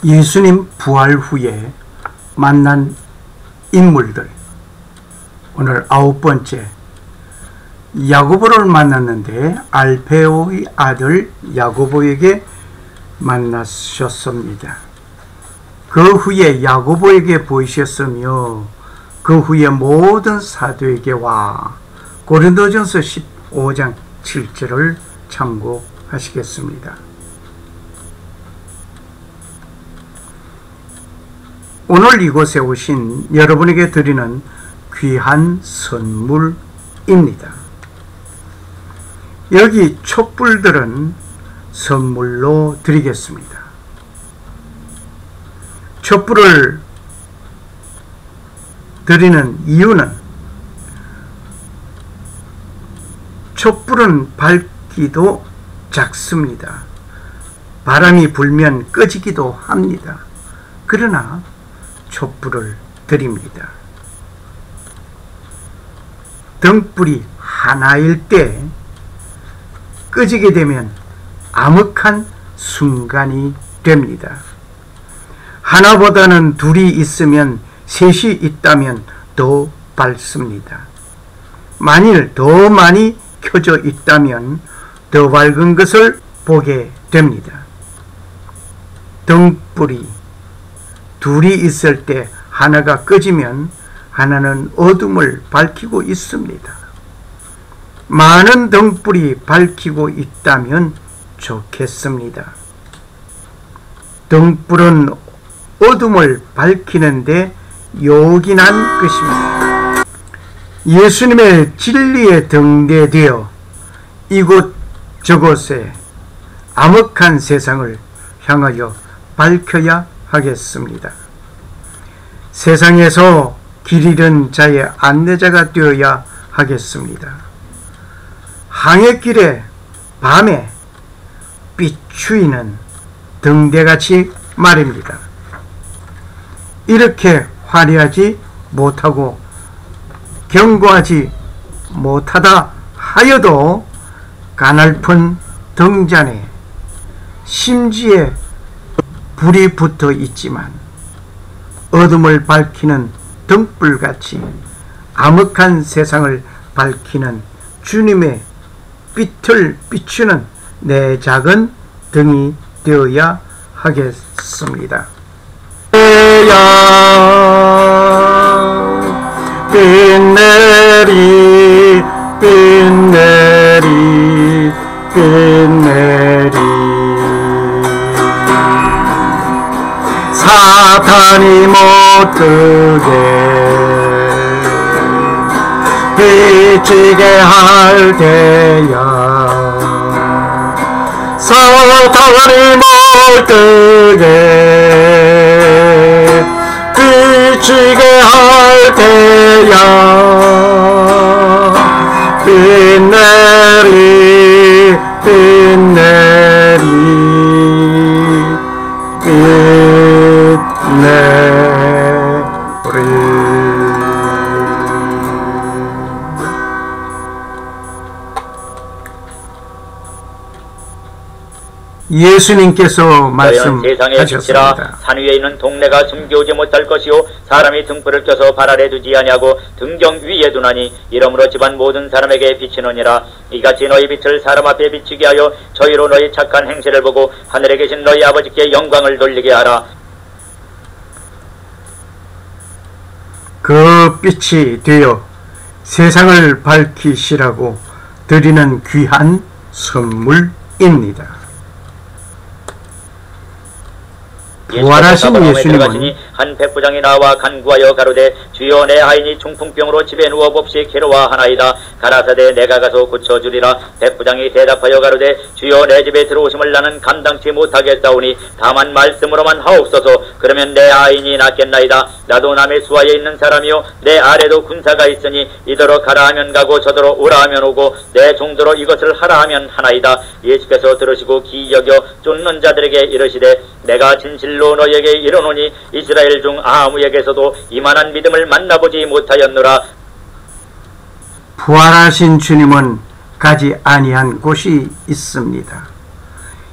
예수님 부활 후에 만난 인물들, 오늘 9번째, 야고보를 만났는데 알페오의 아들 야고보에게 만나셨습니다. 그 후에 야고보에게 보이셨으며 그 후에 모든 사도에게 와. 고린도전서 15장 7절을 참고하시겠습니다. 오늘 이곳에 오신 여러분에게 드리는 귀한 선물입니다. 여기 촛불들은 선물로 드리겠습니다. 촛불을 드리는 이유는 촛불은 밝기도 작습니다. 바람이 불면 꺼지기도 합니다. 그러나 촛불을 드립니다. 등불이 하나일 때 꺼지게 되면 암흑한 순간이 됩니다. 하나보다는 둘이 있으면 셋이 있다면 더 밝습니다. 만일 더 많이 켜져 있다면 더 밝은 것을 보게 됩니다. 등불이 둘이 있을 때 하나가 꺼지면 하나는 어둠을 밝히고 있습니다. 많은 등불이 밝히고 있다면 좋겠습니다. 등불은 어둠을 밝히는데 요긴한 것입니다. 예수님의 진리에 등대되어 이곳저곳에 암흑한 세상을 향하여 밝혀야 하겠습니다. 세상에서 길 잃은 자의 안내자가 되어야 하겠습니다. 항해길에 밤에 비추이는 등대같이 말입니다. 이렇게 화려하지 못하고 견고하지 못하다 하여도 가냘픈 등잔에 심지에 불이 붙어 있지만 어둠을 밝히는 등불같이 암흑한 세상을 밝히는 주님의 빛을 비추는 내 작은 등이 되어야 하겠습니다. 빛내리 빛내리 빛내리 사탄이 못되게 비치게 할 때야 사탄이 못되게 비치게 할 때야 빛내리 빛내리 예수님께서 말씀하셨습니다. 산 위에 있는 동네가 숨겨오지 못할 것이요 사람이 등불을 켜서 발 아래 두지 아니하고 등경 위에 두나니 이러므로 집안 모든 사람에게 비치느니라. 이같이 너희 빛을 사람 앞에 비치게 하여 저희로 너희 착한 행실을 보고 하늘에 계신 너희 아버지께 영광을 돌리게 하라. 그 빛이 되어 세상을 밝히시라고 드리는 귀한 선물입니다. 부활하신 예수님은 한 백부장이 나와 간구하여 가로되 주여 내 아인이 중풍병으로 집에 누워 몹시 괴로워하나이다. 가라사대 내가 가서 고쳐주리라. 백부장이 대답하여 가로되 주여 내 집에 들어오심을 나는 감당치 못하겠사오니 다만 말씀으로만 하옵소서. 그러면 내 아인이 낫겠나이다. 나도 남의 수하에 있는 사람이요 내 아래도 군사가 있으니 이더러 가라 하면 가고 저더러 오라 하면 오고 내 종도로 이것을 하라 하면 하나이다. 예수께서 들으시고 기여겨 쫓는 자들에게 이르시되 내가 진실로 너희에게 이르노니 이스라엘 중 아무에게서도 이만한 믿음을 만나보지 못하였노라. 부활하신 주님은 가지 아니한 곳이 있습니다.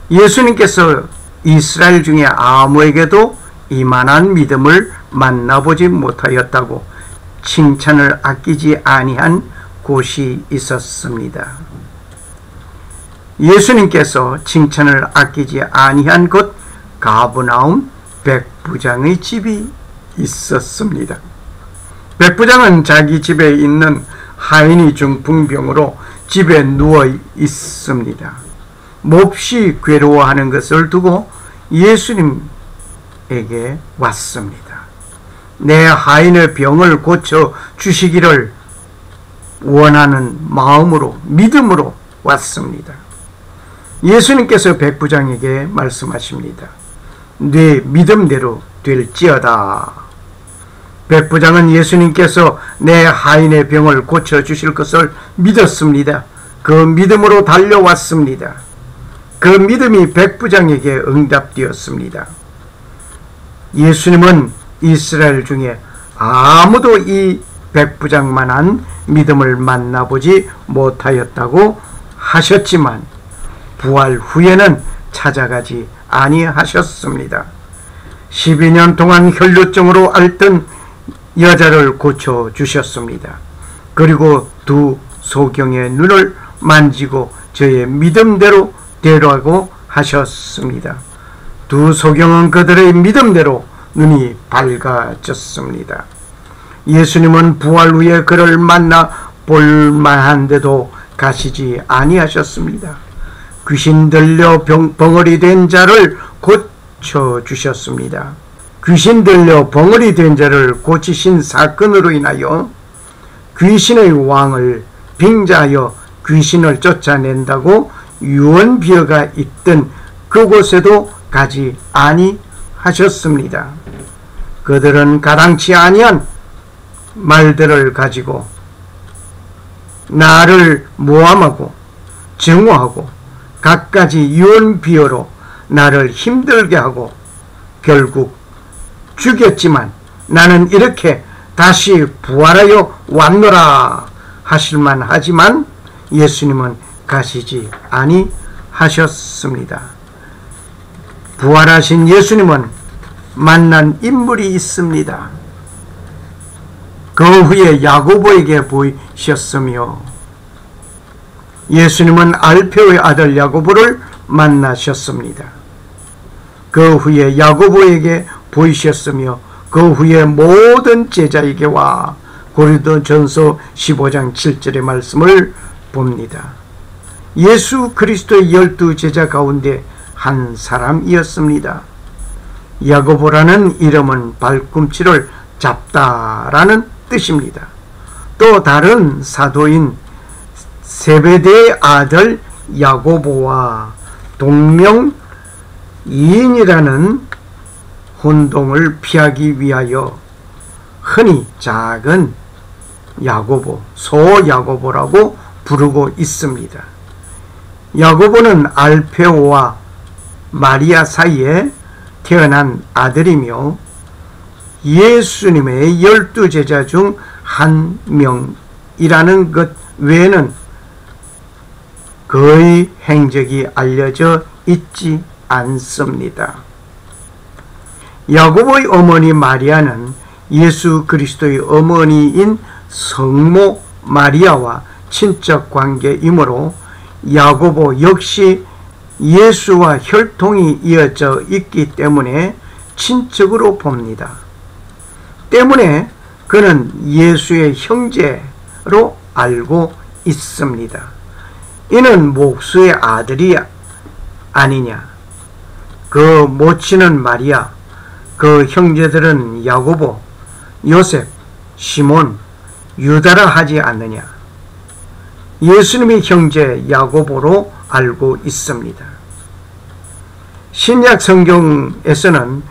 예수님께서 이스라엘 중에 아무에게도 이만한 믿음을 만나보지 못하였다고 칭찬을 아끼지 아니한 곳이 있었습니다. 예수님께서 칭찬을 아끼지 아니한 곳 가버나움 백부장의 집이 있었습니다. 백부장은 자기 집에 있는 하인이 중풍병으로 집에 누워 있습니다. 몹시 괴로워하는 것을 두고 예수님에게 왔습니다. 내 하인의 병을 고쳐 주시기를 원하는 마음으로, 믿음으로 왔습니다. 예수님께서 백부장에게 말씀하십니다. 네 믿음대로 될지어다. 백부장은 예수님께서 내 하인의 병을 고쳐주실 것을 믿었습니다. 그 믿음으로 달려왔습니다. 그 믿음이 백부장에게 응답되었습니다. 예수님은 이스라엘 중에 아무도 이 백부장만한 믿음을 만나보지 못하였다고 하셨지만 부활 후에는 찾아가지 아니하셨습니다. 12년 동안 혈루증으로 앓던 여자를 고쳐주셨습니다. 그리고 두 소경의 눈을 만지고 저의 믿음대로 되라고 하셨습니다. 두 소경은 그들의 믿음대로 눈이 밝아졌습니다. 예수님은 부활 후에 그를 만나 볼만한데도 가시지 아니하셨습니다. 귀신 들려 벙어리 된 자를 고쳐주셨습니다. 귀신 들려 벙어리 된 자를 고치신 사건으로 인하여 귀신의 왕을 빙자하여 귀신을 쫓아낸다고 유언비어가 있던 그곳에도 가지 아니하셨습니다. 그들은 가당치 아니한 말들을 가지고 나를 모함하고 증오하고 갖가지 유언비어로 나를 힘들게 하고 결국 죽였지만 나는 이렇게 다시 부활하여 왔노라 하실만 하지만 예수님은 가시지 아니하셨습니다. 부활하신 예수님은 만난 인물이 있습니다. 그 후에 야고보에게 보이셨으며 예수님은 알페오의 아들 야고보를 만나셨습니다. 그 후에 야고보에게 보이셨으며 그 후에 모든 제자에게와 고린도전서 15장 7절의 말씀을 봅니다. 예수 그리스도의 12제자 가운데 한 사람이었습니다. 야고보라는 이름은 발꿈치를 잡다라는 뜻입니다. 또 다른 사도인 세베대의 아들 야고보와 동명이인이라는 혼동을 피하기 위하여 흔히 작은 야고보, 소야고보라고 부르고 있습니다. 야고보는 알페오와 마리아 사이에 태어난 아들이며 예수님의 12제자 중 한 명이라는 것 외에는 그의 행적이 알려져 있지 않습니다. 야고보의 어머니 마리아는 예수 그리스도의 어머니인 성모 마리아와 친척 관계이므로 야고보 역시 예수와 혈통이 이어져 있기 때문에 친척으로 봅니다. 때문에 그는 예수의 형제로 알고 있습니다. 이는 목수의 아들이 아니냐. 그 모친은 마리아, 그 형제들은 야고보, 요셉, 시몬, 유다라 하지 않느냐. 예수님의 형제 야고보로 알고 있습니다. 신약 성경에서는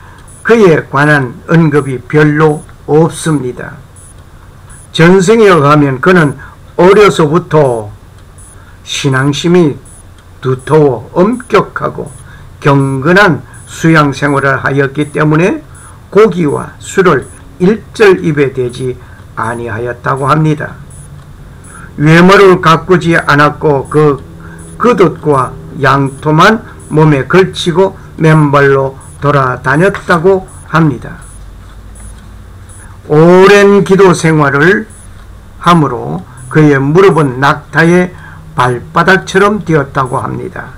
그에 관한 언급이 별로 없습니다. 전승에 의하면 그는 어려서부터 신앙심이 두터워 엄격하고 경건한 수양 생활을 하였기 때문에 고기와 술을 일절 입에 대지 아니하였다고 합니다. 외모를 가꾸지 않았고 그 겉옷과 양토만 몸에 걸치고 맨발로 돌아다녔다고 합니다. 오랜 기도 생활을 함으로 그의 무릎은 낙타의 발바닥처럼 되었다고 합니다.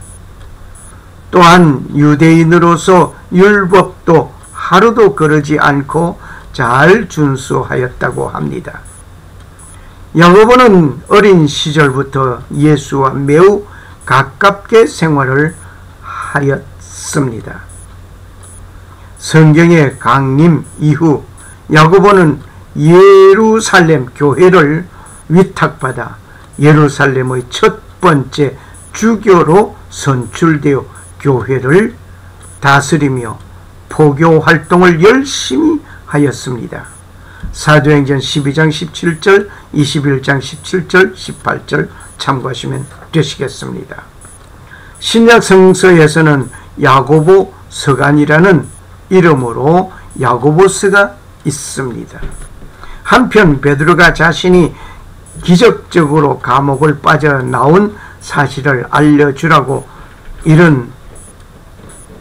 또한 유대인으로서 율법도 하루도 거르지 않고 잘 준수하였다고 합니다. 야고보는 어린 시절부터 예수와 매우 가깝게 생활을 하였습니다. 성경의 강림 이후 야고보는 예루살렘 교회를 위탁받아 예루살렘의 첫 번째 주교로 선출되어 교회를 다스리며 포교 활동을 열심히 하였습니다. 사도행전 12장 17절, 21장 17절, 18절 참고하시면 되시겠습니다. 신약 성서에서는 야고보 서간이라는 이름으로 야고보서가 있습니다. 한편 베드로가 자신이 기적적으로 감옥을 빠져나온 사실을 알려주라고 이른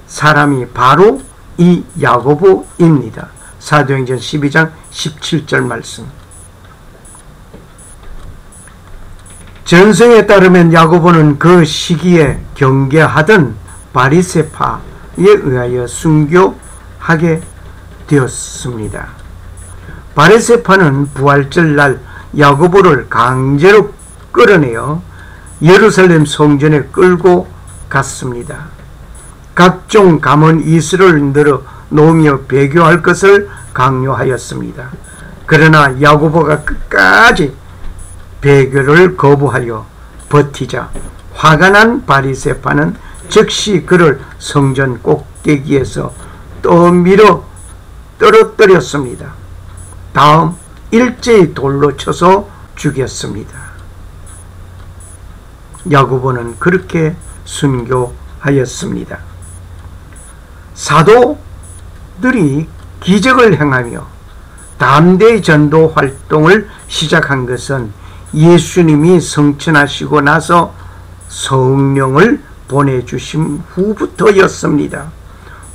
사람이 바로 이 야고보입니다. 사도행전 12장 17절 말씀. 전성에 따르면 야고보는 그 시기에 경계하던 바리새파에 의하여 순교하게 되었습니다. 바리새파는 부활절 날 야고보를 강제로 끌어내어 예루살렘 성전에 끌고 갔습니다. 각종 감언 이슬을 늘어 놓으며 배교할 것을 강요하였습니다. 그러나 야고보가 끝까지 배교를 거부하여 버티자 화가 난 바리새파는 즉시 그를 성전 꼭대기에서 떠밀어 떨어뜨렸습니다. 다음 일제히 돌로 쳐서 죽였습니다. 야고보는 그렇게 순교하였습니다. 사도들이 기적을 행하며 담대히 전도 활동을 시작한 것은 예수님이 성천하시고 나서 성령을 보내주신 후부터였습니다.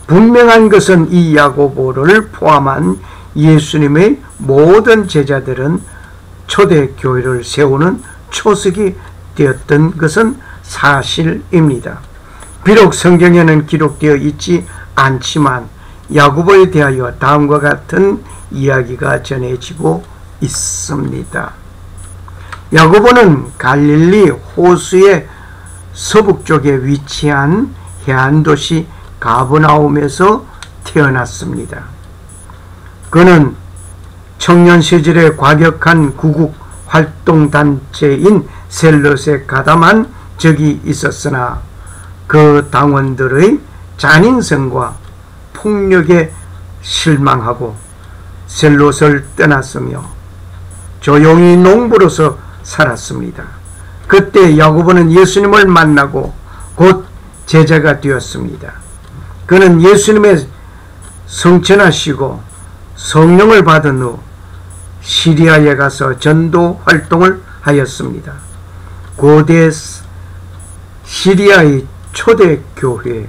분명한 것은 이 야고보를 포함한 예수님의 모든 제자들은 초대교회를 세우는 초석이 되었던 것은 사실입니다. 비록 성경에는 기록되어 있지 않지만 야고보에 대하여 다음과 같은 이야기가 전해지고 있습니다. 야고보는 갈릴리 호수의 서북쪽에 위치한 해안도시 가버나움에서 태어났습니다. 그는 청년 시절에 과격한 구국 활동단체인 셀롯에 가담한 적이 있었으나 그 당원들의 잔인성과 폭력에 실망하고 셀롯을 떠났으며 조용히 농부로서 살았습니다. 그때 야고보는 예수님을 만나고 곧 제자가 되었습니다. 그는 예수님의 성천하시고 성령을 받은 후 시리아에 가서 전도 활동을 하였습니다. 고대 시리아의 초대교회는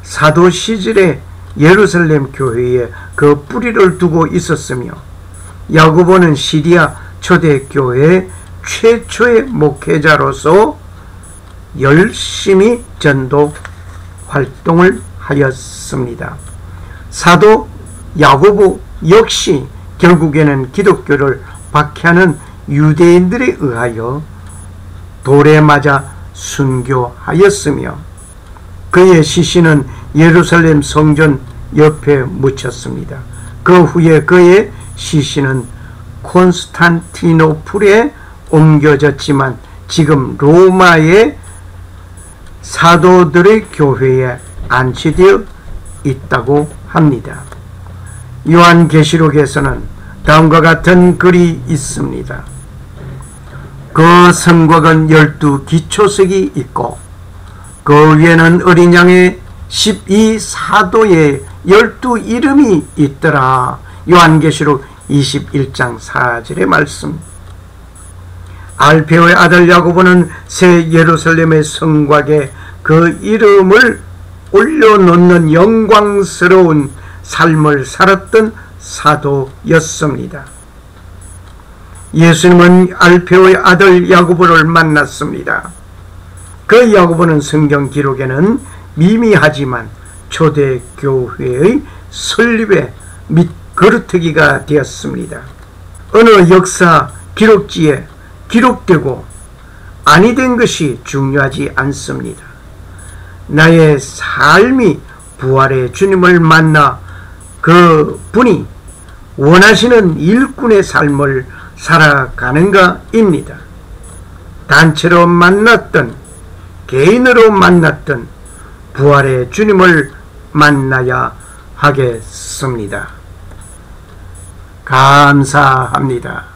사도 시절에 예루살렘 교회에 그 뿌리를 두고 있었으며 야고보는 시리아 초대교회의 최초의 목회자로서 열심히 전도 활동을 하였습니다. 사도 야고보 역시 결국에는 기독교를 박해하는 유대인들에 의하여 돌에 맞아 순교하였으며 그의 시신은 예루살렘 성전 옆에 묻혔습니다. 그 후에 그의 시신은 콘스탄티노플에 옮겨졌지만 지금 로마의 사도들의 교회에 안치되어 있다고 합니다. 요한계시록에서는 다음과 같은 글이 있습니다. 그 성곽은 12기초석이 있고 그 위에는 어린 양의 12사도의 12이름이 있더라. 요한계시록 21장 4절의 말씀. 알페오의 아들 야고보는 새 예루살렘의 성곽에 그 이름을 올려놓는 영광스러운 삶을 살았던 사도였습니다. 예수님은 알페오의 아들 야고보를 만났습니다. 그 야고보는 성경 기록에는 미미하지만 초대교회의 설립의 밑거르트기가 되었습니다. 어느 역사 기록지에 기록되고 아니 된 것이 중요하지 않습니다. 나의 삶이 부활의 주님을 만나 그 분이 원하시는 일꾼의 삶을 살아가는가입니다. 단체로 만났던 개인으로 만났던 부활의 주님을 만나야 하겠습니다. 감사합니다.